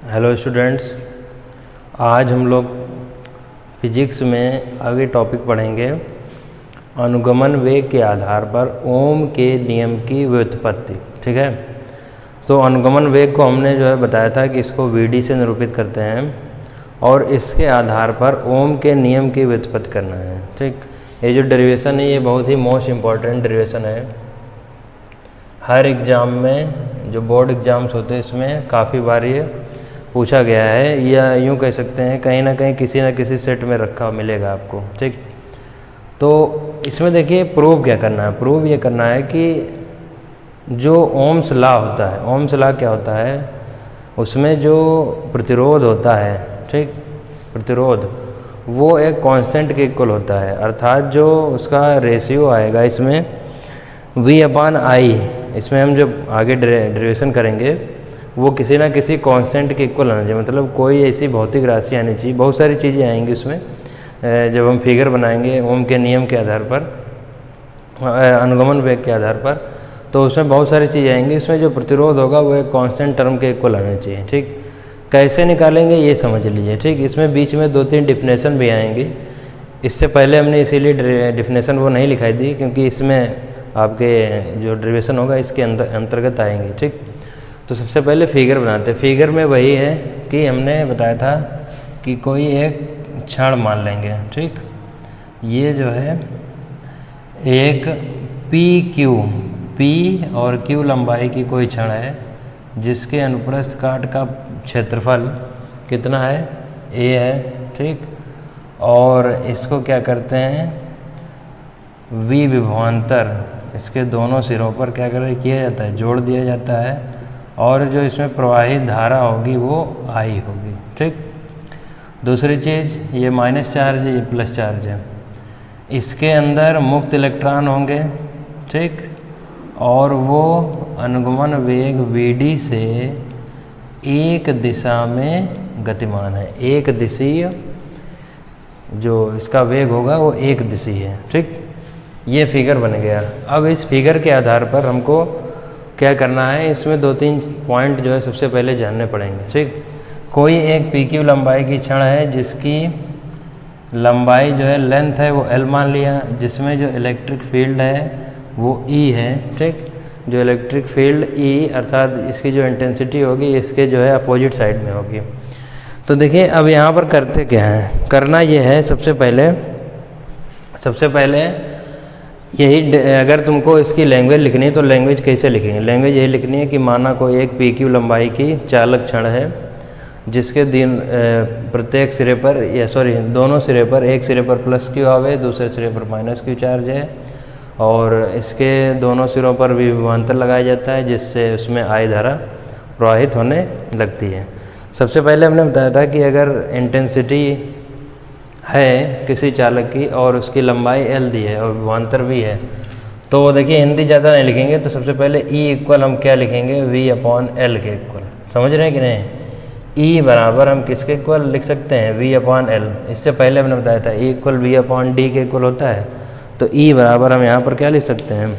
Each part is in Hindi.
हेलो स्टूडेंट्स, आज हम लोग फिजिक्स में आगे टॉपिक पढ़ेंगे अनुगमन वेग के आधार पर ओम के नियम की व्युत्पत्ति। ठीक है, तो अनुगमन वेग को हमने जो है बताया था कि इसको वीडी से निरूपित करते हैं और इसके आधार पर ओम के नियम की व्युत्पत्ति करना है। ठीक, ये जो डेरिवेशन है ये बहुत ही मोस्ट इम्पॉर्टेंट डेरिवेशन है। हर एग्ज़ाम में जो बोर्ड एग्ज़ाम्स होते हैं इसमें काफ़ी बार ये पूछा गया है, या यूँ कह सकते हैं कहीं ना कहीं किसी न किसी सेट में रखा मिलेगा आपको। ठीक, तो इसमें देखिए प्रूव क्या करना है। प्रूव ये करना है कि जो ओम्स लॉ होता है, ओम्स लॉ क्या होता है, उसमें जो प्रतिरोध होता है, ठीक, प्रतिरोध वो एक कांस्टेंट के इक्वल होता है, अर्थात जो उसका रेशियो आएगा इसमें V/I, इसमें हम जब आगे डेरिवेशन करेंगे वो किसी ना किसी कांस्टेंट के इक्वल आना चाहिए। मतलब कोई ऐसी भौतिक राशि आनी चाहिए। बहुत सारी चीज़ें आएंगी उसमें जब हम फिगर बनाएंगे ओम के नियम के आधार पर, अनुगमन वेग के आधार पर, तो उसमें बहुत सारी चीज़ें आएंगी। इसमें जो प्रतिरोध होगा वो एक कांस्टेंट टर्म के इक्वल आना चाहिए। ठीक, कैसे निकालेंगे ये समझ लीजिए। ठीक, इसमें बीच में 2-3 डिफिनेशन भी आएंगी। इससे पहले हमने इसीलिए डिफिनेशन वो नहीं लिखाई थी क्योंकि इसमें आपके जो डेरिवेशन होगा इसके अंतर्गत आएंगे। ठीक, तो सबसे पहले फिगर बनाते हैं। फिगर में वही है कि हमने बताया था कि कोई एक क्षण मान लेंगे। ठीक, ये जो है एक P और Q लंबाई की कोई क्षण है जिसके अनुप्रस्थ काट का क्षेत्रफल कितना है, A है। ठीक, और इसको क्या करते हैं, V विभवांतर इसके दोनों सिरों पर क्या किया जाता है, जोड़ दिया जाता है, और जो इसमें प्रवाहित धारा होगी वो I होगी। ठीक, दूसरी चीज़ ये माइनस चार्ज है, ये प्लस चार्ज है, इसके अंदर मुक्त इलेक्ट्रॉन होंगे। ठीक, और वो अनुगमन वेग Vd से एक दिशा में गतिमान है। एक दिशीय जो इसका वेग होगा वो एक दिशी है। ठीक, ये फिगर बन गया। अब इस फिगर के आधार पर हमको क्या करना है, इसमें 2-3 पॉइंट जो है सबसे पहले जानने पड़ेंगे। ठीक, कोई एक PQ लंबाई की क्षण है जिसकी लंबाई जो है लेंथ है वो L मान लिया, जिसमें जो इलेक्ट्रिक फील्ड है वो E है। ठीक, जो इलेक्ट्रिक फील्ड E अर्थात इसकी जो इंटेंसिटी होगी इसके जो है अपोजिट साइड में होगी। तो देखिए अब यहाँ पर करते क्या है, करना ये है सबसे पहले यही, अगर तुमको इसकी लैंग्वेज लिखनी है तो लैंग्वेज कैसे लिखेंगे, लैंग्वेज यही लिखनी है कि माना कोई एक PQ लंबाई की चालक क्षण है जिसके प्रत्येक सिरे पर दोनों सिरे पर, एक सिरे पर प्लस Q आवे, दूसरे सिरे पर माइनस Q चार्ज है, और इसके दोनों सिरों पर भी विभवांतर लगाया जाता है जिससे उसमें I धारा प्रवाहित होने लगती है। सबसे पहले हमने बताया था कि अगर इंटेंसिटी है किसी चालक की और उसकी लंबाई L दी है और विभवांतर भी है, तो देखिए हिंदी ज़्यादा नहीं लिखेंगे, तो सबसे पहले E इक्वल हम क्या लिखेंगे, V/L के इक्वल। समझ रहे हैं कि नहीं, E बराबर हम किसके इक्वल लिख सकते हैं, V/L। इससे पहले हमने बताया था E इक्वल V/D के इक्वल होता है, तो E बराबर हम यहाँ पर क्या लिख सकते हैं,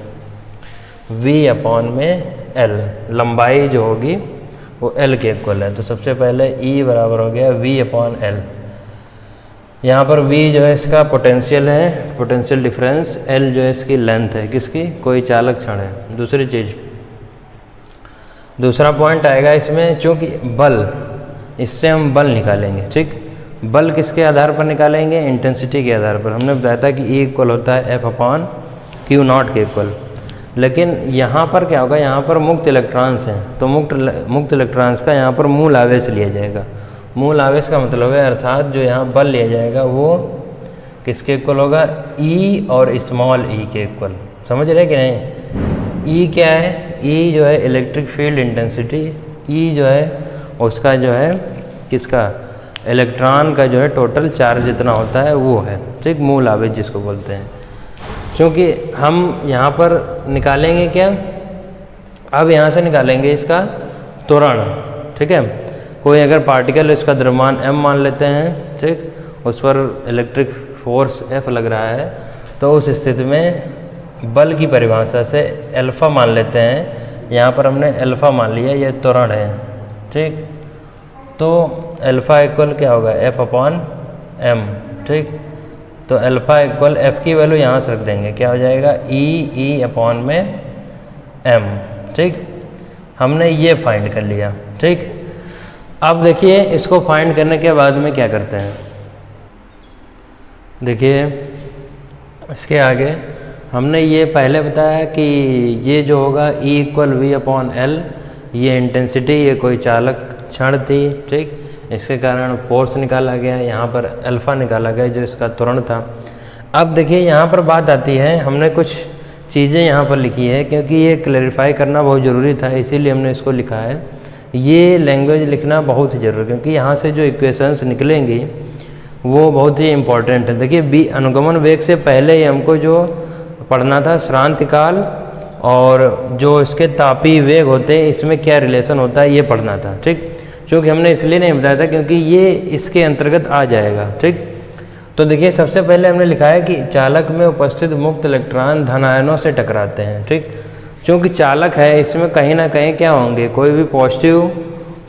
V/L। लंबाई जो होगी वो L के इक्वल है, तो सबसे पहले E बराबर हो गया V/L। यहाँ पर V जो है इसका पोटेंशियल है, पोटेंशियल डिफरेंस, L जो है इसकी लेंथ है, किसकी, कोई चालक क्षण है। दूसरी चीज़, दूसरा पॉइंट आएगा इसमें, चूँकि बल, इससे हम बल निकालेंगे। ठीक, बल किसके आधार पर निकालेंगे, इंटेंसिटी के आधार पर। हमने बताया था कि E इक्वल होता है F/Q0 के इक्वल। लेकिन यहाँ पर क्या होगा, यहाँ पर मुक्त इलेक्ट्रॉन्स हैं, तो मुक्त इलेक्ट्रॉन्स का यहाँ पर मूल आवेश लिया जाएगा। मूल आवेश का मतलब है, अर्थात जो यहाँ बल लिया जाएगा वो किसके इक्वल होगा, E और स्मॉल e के इक्वल। समझ रहे कि नहीं, E क्या है, E जो है इलेक्ट्रिक फील्ड इंटेंसिटी, E जो है उसका जो है किसका, इलेक्ट्रॉन का जो है टोटल चार्ज जितना होता है वो है। ठीक, मूल आवेश जिसको बोलते हैं। क्योंकि हम यहाँ पर निकालेंगे क्या, अब यहाँ से निकालेंगे इसका त्वरण। ठीक है, कोई अगर पार्टिकल इसका द्रव्यमान m मान लेते हैं, ठीक, उस पर इलेक्ट्रिक फोर्स F लग रहा है, तो उस स्थिति में बल की परिभाषा से अल्फ़ा मान लेते हैं। यहाँ पर हमने अल्फ़ा मान लिया, ये त्वरण है। ठीक, तो अल्फ़ा इक्वल क्या होगा, एफ अपॉन एम। ठीक, तो अल्फ़ा इक्वल एफ की वैल्यू यहाँ से रख देंगे, क्या हो जाएगा, ई अपॉन में एम। ठीक, हमने ये फाइंड कर लिया। ठीक, अब देखिए इसको फाइंड करने के बाद में क्या करते हैं, देखिए इसके आगे हमने ये पहले बताया कि ये जो होगा E equal V upon L, ये इंटेंसिटी, ये कोई चालक क्षण थी। ठीक, इसके कारण फोर्स निकाला गया, यहाँ पर अल्फ़ा निकाला गया जो इसका त्वरण था। अब देखिए यहाँ पर बात आती है, हमने कुछ चीज़ें यहाँ पर लिखी है क्योंकि ये क्लैरिफाई करना बहुत ज़रूरी था, इसीलिए हमने इसको लिखा है। ये लैंग्वेज लिखना बहुत ही ज़रूरी, क्योंकि यहाँ से जो इक्वेशंस निकलेंगी वो बहुत ही इम्पॉर्टेंट है। देखिए बी अनुगमन वेग से पहले ही हमको जो पढ़ना था श्रांतिकाल और जो इसके तापीय वेग होते हैं इसमें क्या रिलेशन होता है ये पढ़ना था। ठीक, क्योंकि हमने इसलिए नहीं बताया था क्योंकि ये इसके अंतर्गत आ जाएगा। ठीक, तो देखिए सबसे पहले हमने लिखा है कि चालक में उपस्थित मुक्त इलेक्ट्रॉन धन आयनों से टकराते हैं। ठीक, क्योंकि चालक है इसमें कहीं ना कहीं क्या होंगे, कोई भी पॉजिटिव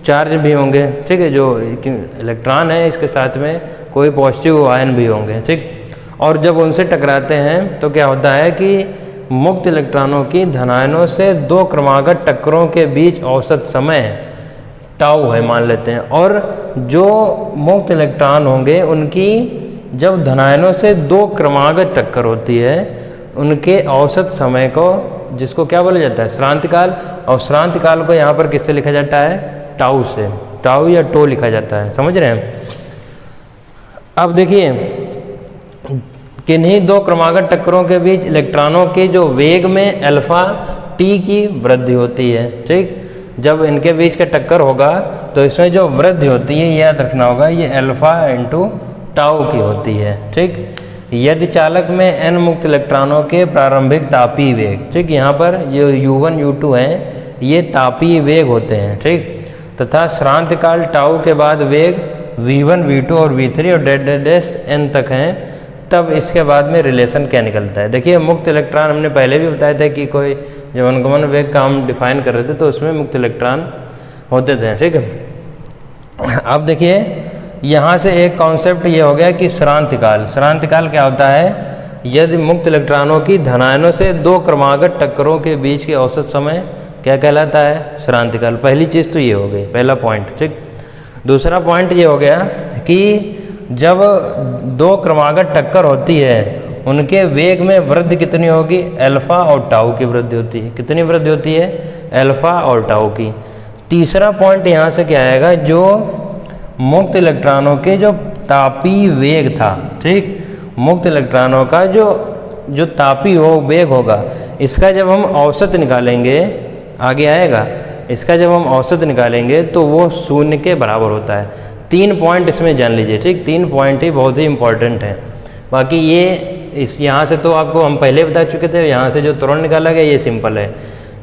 चार्ज भी होंगे। ठीक है, जो इलेक्ट्रॉन है इसके साथ में कोई पॉजिटिव आयन भी होंगे। ठीक, और जब उनसे टकराते हैं तो क्या होता है कि मुक्त इलेक्ट्रॉनों की धनायनों से दो क्रमागत टक्करों के बीच औसत समय टाउ है मान लेते हैं, और जो मुक्त इलेक्ट्रॉन होंगे उनकी जब धनायनों से दो क्रमागत टक्कर होती है उनके औसत समय को, जिसको क्या बोला जाता है, श्रांतिकाल। और श्रांतिकाल को यहाँ पर किससे लिखा जाता है, टाउ से, टाउ या टो लिखा जाता है, समझ रहे हैं। अब देखिए किन्हीं दो क्रमागत टक्करों के बीच इलेक्ट्रॉनों के जो वेग में अल्फा टी की वृद्धि होती है। ठीक, जब इनके बीच का टक्कर होगा तो इसमें जो वृद्धि होती है याद रखना होगा, ये अल्फा इंटू टाउ की होती है। ठीक, यदि चालक में n मुक्त इलेक्ट्रॉनों के प्रारंभिक तापीय वेग, ठीक, यहाँ पर ये U1 U2 हैं, ये तापीय वेग होते हैं। ठीक, तथा श्रांतिकाल टाउ के बाद वेग V1 V2 और V3 और डैश n तक हैं, तब इसके बाद में रिलेशन क्या निकलता है। देखिए मुक्त इलेक्ट्रॉन हमने पहले भी बताया था कि कोई जब अनुगमन वेग का हम डिफाइन कर रहे थे तो उसमें मुक्त इलेक्ट्रॉन होते थे। ठीक है, अब देखिए यहाँ से एक कॉन्सेप्ट ये हो गया कि श्रांतिकाल। श्रांतिकाल क्या होता है, यदि मुक्त इलेक्ट्रॉनों की धनायनों से दो क्रमागत टक्करों के बीच के औसत समय क्या कहलाता है, श्रांतिकाल। पहली चीज़ तो ये हो गई, पहला पॉइंट। ठीक, दूसरा पॉइंट ये हो गया कि जब दो क्रमागत टक्कर होती है उनके वेग में वृद्धि कितनी होगी, अल्फा और टाउ की वृद्धि होती है। कितनी वृद्धि होती है, अल्फा और टाउ की। तीसरा पॉइंट यहाँ से क्या आएगा, जो मुक्त इलेक्ट्रॉनों के जो तापीय वेग था। ठीक, मुक्त इलेक्ट्रॉनों का जो तापीय वेग होगा, इसका जब हम औसत निकालेंगे, आगे आएगा, इसका जब हम औसत निकालेंगे तो वो शून्य के बराबर होता है। 3 पॉइंट इसमें जान लीजिए। ठीक, 3 पॉइंट ही बहुत ही इंपॉर्टेंट हैं। बाकी ये इस यहाँ से तो आपको हम पहले बता चुके थे, यहाँ से जो त्वरण निकाला गया ये सिंपल है।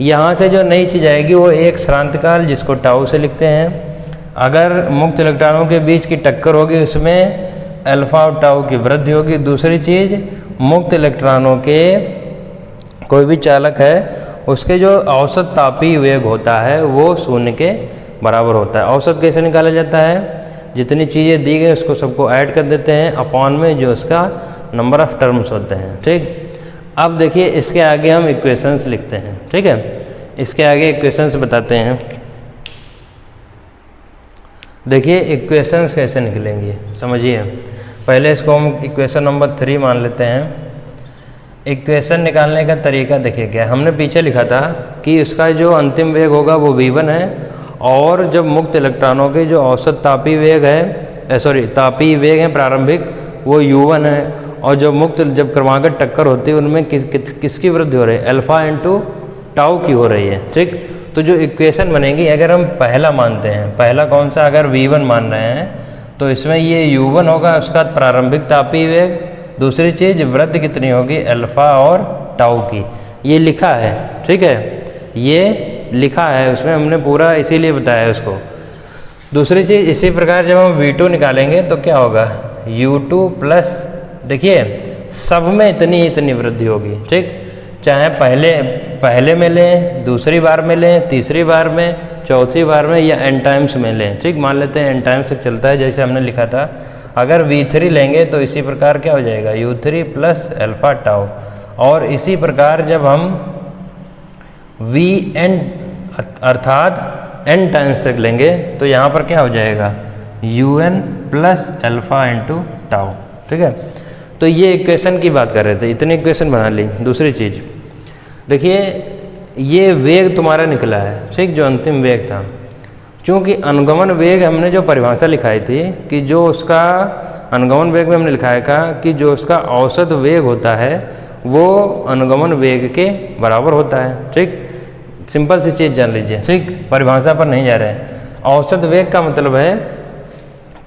यहाँ से जो नई चीज़ आएगी वो एक श्रांतिकाल, जिसको टाउ से लिखते हैं। अगर मुक्त इलेक्ट्रॉनों के बीच की टक्कर होगी उसमें अल्फा और टाउ की वृद्धि होगी। दूसरी चीज़, मुक्त इलेक्ट्रॉनों के कोई भी चालक है उसके जो औसत तापीय वेग होता है वो शून्य के बराबर होता है। औसत कैसे निकाला जाता है, जितनी चीज़ें दी गई उसको सबको ऐड कर देते हैं अपॉन में जो उसका नंबर ऑफ टर्म्स होते हैं। ठीक, अब देखिए इसके आगे हम इक्वेशंस लिखते हैं। ठीक है, इसके आगे इक्वेशंस बताते हैं। देखिए इक्वेशंस कैसे निकलेंगी समझिए। पहले इसको हम इक्वेशन नंबर 3 मान लेते हैं। इक्वेशन निकालने का तरीका देखिए क्या, हमने पीछे लिखा था कि उसका जो अंतिम वेग होगा वो v1 है, और जब मुक्त इलेक्ट्रॉनों के जो औसत तापीय वेग है, तापीय वेग है प्रारंभिक, वो u1 है, और जब क्रमागत टक्कर होती है उनमें किसकी वृद्धि हो रही है, अल्फा इंटू टाउ की हो रही है। ठीक, तो जो इक्वेशन बनेगी, अगर हम पहला मानते हैं, पहला कौन सा, अगर v1 मान रहे हैं तो इसमें ये u1 होगा, उसका प्रारंभिक तापीय वेग। दूसरी चीज़ वृद्धि कितनी होगी, अल्फा और टाउ की, ये लिखा है। ठीक है, ये लिखा है उसमें, हमने पूरा इसीलिए बताया उसको। दूसरी चीज़ इसी प्रकार जब हम v2 निकालेंगे तो क्या होगा, u2 प्लस, देखिए सब में इतनी वृद्धि होगी। ठीक, चाहे पहले में लें, दूसरी बार में लें, तीसरी बार में, चौथी बार में या एन टाइम्स में लें, ठीक, मान लेते हैं एन टाइम्स तक चलता है जैसे हमने लिखा था। अगर v3 लेंगे तो इसी प्रकार क्या हो जाएगा u3 प्लस अल्फा टाउ, और इसी प्रकार जब हम vn अर्थात n टाइम्स तक लेंगे तो यहाँ पर क्या हो जाएगा un plus alpha into tau, ठीक है। तो ये इक्वेशन की बात कर रहे थे, इतनी इक्वेशन बना ली। दूसरी चीज़ देखिए, ये वेग तुम्हारा निकला है, ठीक, जो अंतिम वेग था। क्योंकि अनुगमन वेग हमने जो परिभाषा लिखाई थी कि जो उसका अनुगमन वेग में हमने लिखाया था कि जो उसका औसत वेग होता है वो अनुगमन वेग के बराबर होता है, ठीक। सिंपल सी चीज़ जान लीजिए, ठीक, परिभाषा पर नहीं जा रहे हैं। औसत वेग का मतलब है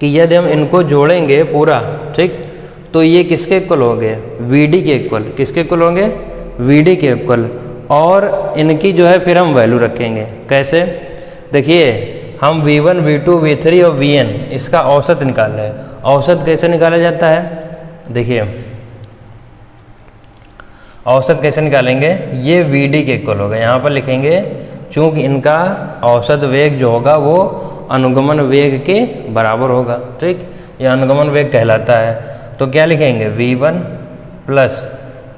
कि यदि हम इनको जोड़ेंगे पूरा, ठीक, तो ये किसके इक्वल होंगे वीडी के इक्वल। किसके इक्वल होंगे वीडी के इक्वल। और इनकी जो है फिर हम वैल्यू रखेंगे। कैसे, देखिए हम v1 v2 v3 और vn इसका औसत निकाल रहे हैं। औसत कैसे निकाला जाता है, देखिए औसत कैसे निकालेंगे, ये vd के इक्वल होगा। यहाँ पर लिखेंगे चूँकि इनका औसत वेग जो होगा वो अनुगमन वेग के बराबर होगा, ठीक, यह अनुगमन वेग कहलाता है। तो क्या लिखेंगे v1 plus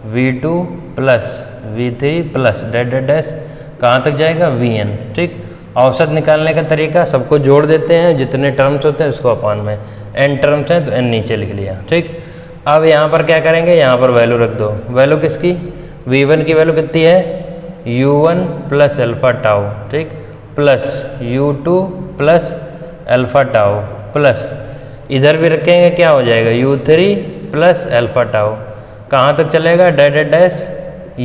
v2 plus v3 plus dash dash dash कहाँ तक जाएगा vn, ठीक। औसत निकालने का तरीका, सबको जोड़ देते हैं, जितने टर्म्स होते हैं उसको अपॉन में, n टर्म्स हैं तो n नीचे लिख लिया, ठीक। अब यहाँ पर क्या करेंगे, यहाँ पर वैल्यू रख दो। वैल्यू किसकी, v1 की वैल्यू कितनी है u1 प्लस अल्फा टाउ, ठीक, plus u2 plus alpha tau plus इधर भी रखेंगे क्या हो जाएगा u3 प्लस अल्फा टाउ, कहाँ तक चलेगा dash dash dash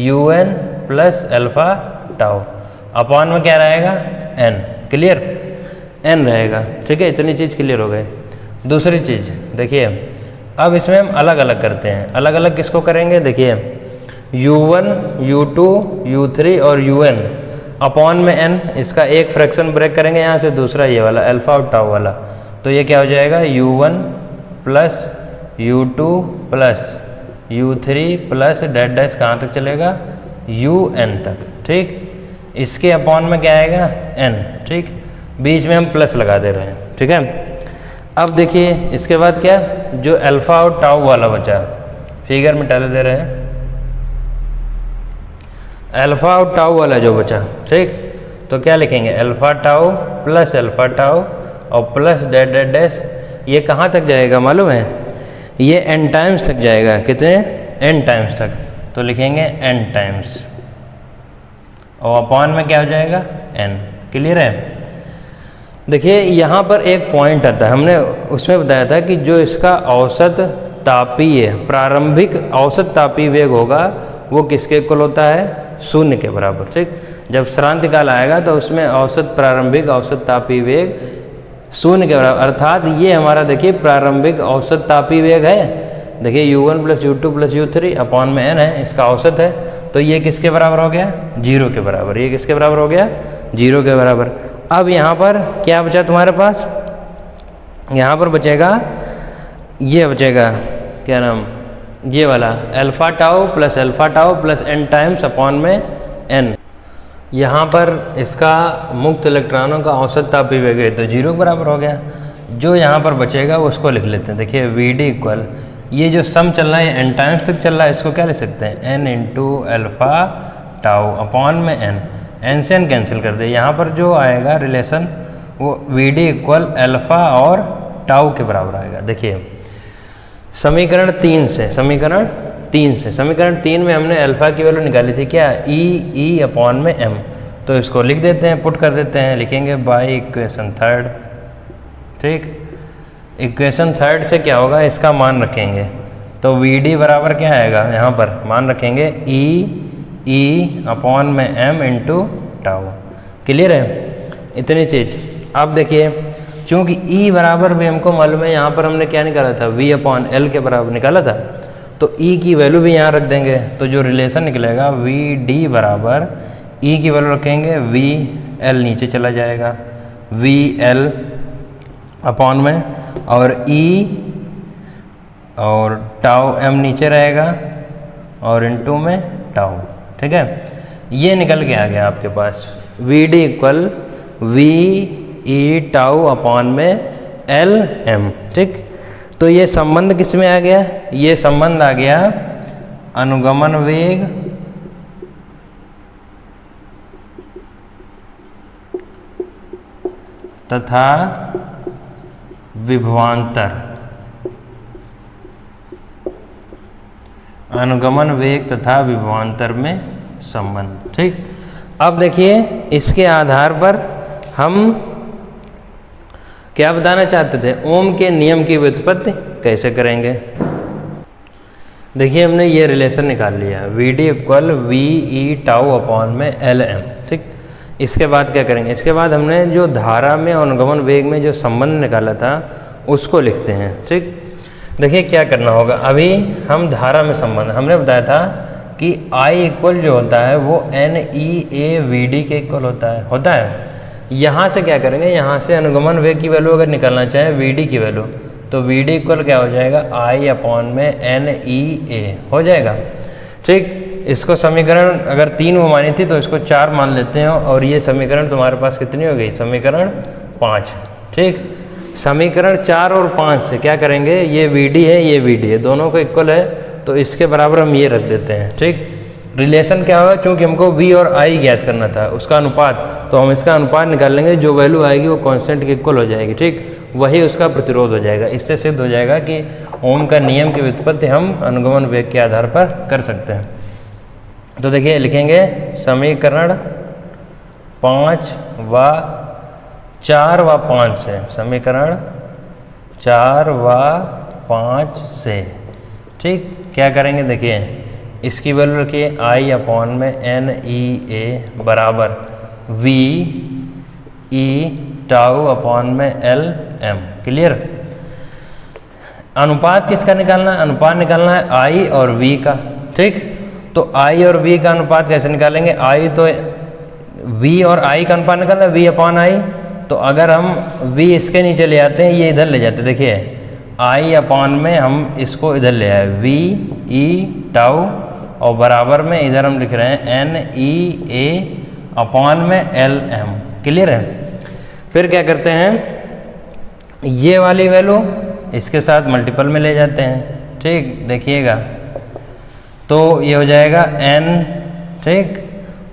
un plus alpha tau, upon में क्या रहेगा n, क्लियर, n रहेगा, ठीक है। इतनी चीज़ क्लियर हो गई। दूसरी चीज़ देखिए, अब इसमें हम अलग अलग करते हैं। अलग अलग किसको करेंगे, देखिए u1 u2 u3 और un अपॉन में n, इसका एक फ्रैक्शन ब्रेक करेंगे यहाँ से, दूसरा ये वाला अल्फा और टाउ वाला, तो ये क्या हो जाएगा u1 plus u2 plus u3 plus dash dash कहाँ तक चलेगा un तक, ठीक। इसके अपॉन में क्या आएगा n, ठीक, बीच में हम प्लस लगा दे रहे हैं, ठीक है। अब देखिए इसके बाद क्या, जो अल्फा और टाउ वाला बचा, फिगर में डाल दे रहे हैं, अल्फा और टाउ वाला जो बचा, ठीक, तो क्या लिखेंगे alpha tau plus alpha tau और प्लस डैश डैश डैश, ये कहाँ तक जाएगा मालूम है, ये n टाइम्स तक जाएगा। कितने, n टाइम्स तक, तो लिखेंगे n टाइम्स और अपॉन में क्या हो जाएगा n, क्लियर है। देखिए यहाँ पर एक पॉइंट आता है, हमने उसमें बताया था कि जो इसका औसत तापीय प्रारंभिक औसत तापीय वेग होगा वो किसके इक्वल होता है, शून्य के बराबर, ठीक। जब श्रांति काल आएगा तो उसमें औसत प्रारंभिक औसत तापीय वेग शून्य के बराबर, अर्थात ये हमारा देखिए प्रारंभिक औसत तापीय वेग है। देखिए u1 plus u2 plus u3 upon में n है, इसका औसत है, तो ये किसके बराबर हो गया, 0 के बराबर। ये किसके बराबर हो गया, 0 के बराबर। अब यहाँ पर क्या बचा तुम्हारे पास, यहाँ पर बचेगा, ये बचेगा क्या नाम, ये वाला alpha tau plus n times upon में n। यहाँ पर इसका मुक्त इलेक्ट्रॉनों का औसत तापीय वेग है तो 0 के बराबर हो गया। जो यहाँ पर बचेगा वो उसको लिख लेते हैं। देखिए Vd इक्वल, ये जो सम चल रहा है n टाइम्स तक चल रहा है, इसको क्या लिख सकते हैं n into alpha tau upon में n से n कैंसिल कर दे। यहाँ पर जो आएगा रिलेशन वो Vd इक्वल अल्फा और टाउ के बराबर आएगा। देखिए समीकरण 3 में हमने अल्फा की वैल्यू निकाली थी क्या, ई अपॉन में m, तो इसको लिख देते हैं, पुट कर देते हैं, लिखेंगे बाय इक्वेशन थर्ड, ठीक। इक्वेशन थर्ड से क्या होगा, इसका मान रखेंगे तो Vd बराबर क्या आएगा, यहाँ पर मान रखेंगे ई अपॉन में m इंटू टाउ, क्लियर है इतनी चीज़। अब देखिए चूँकि E बराबर भी हमको मालूम है, यहाँ पर हमने क्या निकाला था, V अपॉन L के बराबर निकाला था, तो E की वैल्यू भी यहाँ रख देंगे, तो जो रिलेशन निकलेगा Vd बराबर E की वैल्यू रखेंगे VL नीचे चला जाएगा, VL अपॉन में और E और टाउ m नीचे रहेगा और इनटू में टाउ, ठीक है। ये निकल के आ गया आपके पास Vd equal V E tau upon में एल एम। ठीक, तो ये संबंध किस में आ गया? ये संबंध आ गया अनुगमन वेग तथा विभवांतर, अनुगमन वेग तथा विभवांतर में संबंध। ठीक, अब देखिए इसके आधार पर हम क्या बताना चाहते थे, ओम के नियम की व्युत्पत्ति कैसे करेंगे। देखिए हमने ये रिलेशन निकाल लिया, V D equal V E tau upon में एल एम। ठीक, इसके बाद क्या करेंगे, इसके बाद हमने जो धारा में और अनुगमन वेग में जो संबंध निकाला था उसको लिखते हैं। ठीक, देखिए क्या करना होगा, अभी हम धारा में संबंध हमने बताया था कि I इक्वल जो होता है वो N E A V D के इक्वल होता है। यहाँ से क्या करेंगे, यहाँ से अनुगमन वेग की वैल्यू अगर निकालना चाहें वी डी की वैल्यू, तो वी डी इक्वल क्या हो जाएगा, I अपॉन में एन ई ए हो जाएगा। ठीक, इसको समीकरण अगर 3 वो मानी थी तो इसको 4 मान लेते हैं, और ये समीकरण तुम्हारे पास कितनी हो गई, समीकरण 5। ठीक, समीकरण 4 और 5 से क्या करेंगे, ये वी डी है ये वी डी है, दोनों को इक्वल है तो इसके बराबर हम ये रख देते हैं। ठीक, रिलेशन क्या होगा, क्योंकि हमको v और i ज्ञात करना था उसका अनुपात, तो हम इसका अनुपात निकाल लेंगे, जो वैल्यू आएगी वो कांस्टेंट के इक्वल हो जाएगी। ठीक, वही उसका प्रतिरोध हो जाएगा। इससे सिद्ध हो जाएगा कि ओम का नियम की व्युत्पत्ति हम अनुगमन वेग के आधार पर कर सकते हैं। तो देखिए लिखेंगे समीकरण 5 व 4 व 5 से, समीकरण 4 व 5 से। ठीक, क्या करेंगे, देखिए इसकी वैल्यू रखिए I अपॉन में एन ई ए बराबर वी ई टाउ अपॉन में एल एम। क्लियर, अनुपात किसका निकालना है, अनुपात निकालना है I और V का। ठीक, तो I और V का अनुपात कैसे निकालेंगे, I तो V और I का अनुपात निकालना है V अपॉन I, तो अगर हम V इसके नीचे ले आते हैं, ये इधर ले जाते हैं, देखिए I अपॉन में हम इसको इधर ले आए V ई टाउ, और बराबर में इधर हम लिख रहे हैं एन ई ए अपॉन में एल एम। क्लियर है, फिर क्या करते हैं, ये वाली वैल्यू इसके साथ मल्टीपल में ले जाते हैं। ठीक, देखिएगा तो ये हो जाएगा n, ठीक,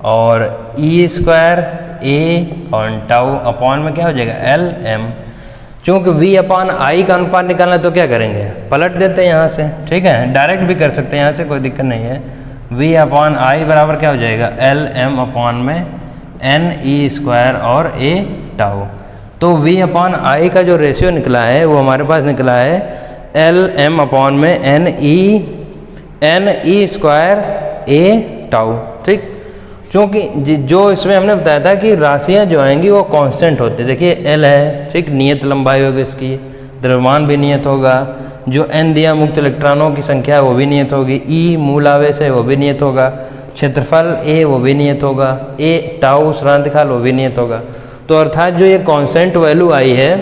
और ई स्क्वायर ए और टाउ अपॉन में क्या हो जाएगा एल एम। चूँकि v अपॉन आई का अनुपात निकालना है तो क्या करेंगे, पलट देते हैं यहाँ से। ठीक है, डायरेक्ट भी कर सकते हैं यहाँ से, कोई दिक्कत नहीं है। v अपॉन आई बराबर क्या हो जाएगा एल एम अपॉन में एन ई स्क्वायर और ए टाउ। तो v अपॉन आई का जो रेशियो निकला है वो हमारे पास निकला है एल एम अपॉन में एन ई स्क्वायर ए टाउ। ठीक, क्योंकि जो इसमें हमने बताया था कि राशियां जो आएंगी वो कांस्टेंट होती है। देखिए एल है, ठीक, नियत लंबाई होगी इसकी, द्रव्यमान भी नियत होगा, जो एन दिया मुक्त इलेक्ट्रॉनों की संख्या है वो भी नियत होगी, ई मूल आवेश है वो भी नियत होगा, क्षेत्रफल ए वो भी नियत होगा, ए टाउ श्रांतिकाल वो भी नियत होगा। तो अर्थात जो ये कांस्टेंट वैल्यू आई है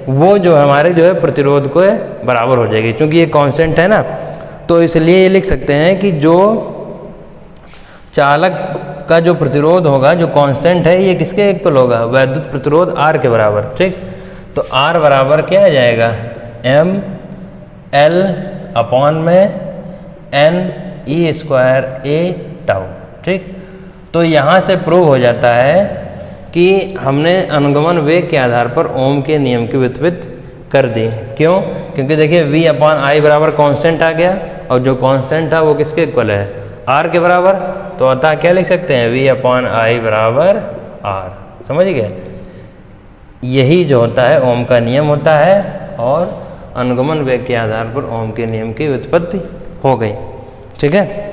वो जो हमारे जो है प्रतिरोध को बराबर हो जाएगी, क्योंकि ये कांस्टेंट है ना। तो इसलिए ये लिख सकते हैं कि जो चालक का जो प्रतिरोध होगा जो कांस्टेंट है ये किसके इक्वल होगा, वैद्युत प्रतिरोध R के बराबर। ठीक, तो R बराबर क्या आ जाएगा एम एल अपॉन में एन ई स्क्वायर ए टाउ। ठीक, तो यहाँ से प्रूव हो जाता है कि हमने अनुगमन वेग के आधार पर ओम के नियम की व्युत्पत्ति कर दी। क्यों, क्योंकि देखिए v अपॉन आई बराबर कांस्टेंट आ गया, और जो कांस्टेंट था वो किसके इक्वल है R के बराबर। तो अतः क्या लिख सकते हैं v अपॉन आई बराबर R। समझ गए, यही जो होता है ओम का नियम होता है, और अनुगमन वेग के आधार पर ओम के नियम की व्युत्पत्ति हो गई। ठीक है।